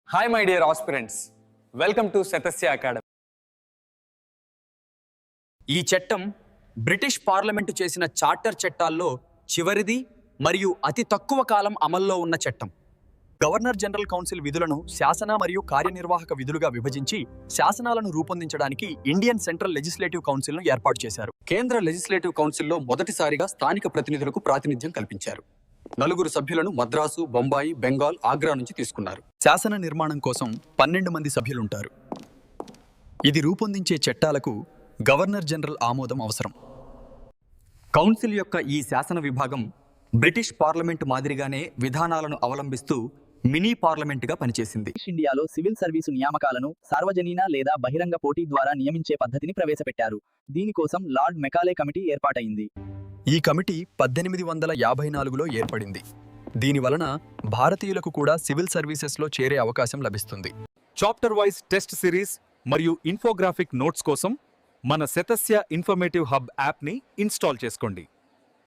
Hi my dear aspirants, welcome to Shatasya Academy. ఈ చట్టం British parliament చేసిన చార్టర్ చట్టాల్లో చివరిది మరియు అతి తక్కువ కాలం అమల్లో ఉన్న చట్టం. గవర్నర్ జనరల్ కౌన్సిల్ విధులను శాసన మరియు కార్యనిర్వాహక విధులుగా విభజించి శాసనాలను రూపొందించడానికి ఇండియన్ సెంట్రల్ లెజిస్లేటివ్ కౌన్సిల్ను ఏర్పాటు చేశారు. కేంద్ర లెజిస్లేటివ్ కౌన్సిల్లో మొదటిసారిగా స్థానిక ప్రతినిధులకు ప్రాతినిధ్యం కల్పించారు. 4 సభ్యులను మద్రాసు, బొంబాయి, బెంగాల్, ఆగ్రా నుంచి తీసుకున్నారు. శాసన నిర్మాణం కోసం 12 మంది సభ్యులుంటారు. ఇది రూపొందించే చట్టాలకు గవర్నర్ జనరల్ ఆమోదం అవసరం. కౌన్సిల్ యొక్క ఈ శాసన విభాగం బ్రిటిష్ పార్లమెంటు మాదిరిగానే విధానాలను అవలంబిస్తూ మినీ పార్లమెంటుగా పనిచేసింది. ఇండియాలో సివిల్ సర్వీసు నియామకాలను సార్వజనీన లేదా బహిరంగ పోటీ ద్వారా నియమించే పద్ధతిని ప్రవేశపెట్టారు. దీనికోసం లార్డ్ మెకాలే కమిటీ ఏర్పాటైంది. ఈ కమిటీ 1854లో ఏర్పడింది. దీని వలన భారతీయులకు కూడా సివిల్ సర్వీసెస్లో చేరే అవకాశం లభిస్తుంది. చాప్టర్ వైజ్ టెస్ట్ సిరీస్ మరియు ఇన్ఫోగ్రాఫిక్ నోట్స్ కోసం మన శతస్య ఇన్ఫర్మేటివ్ హబ్ యాప్ని ఇన్స్టాల్ చేసుకోండి.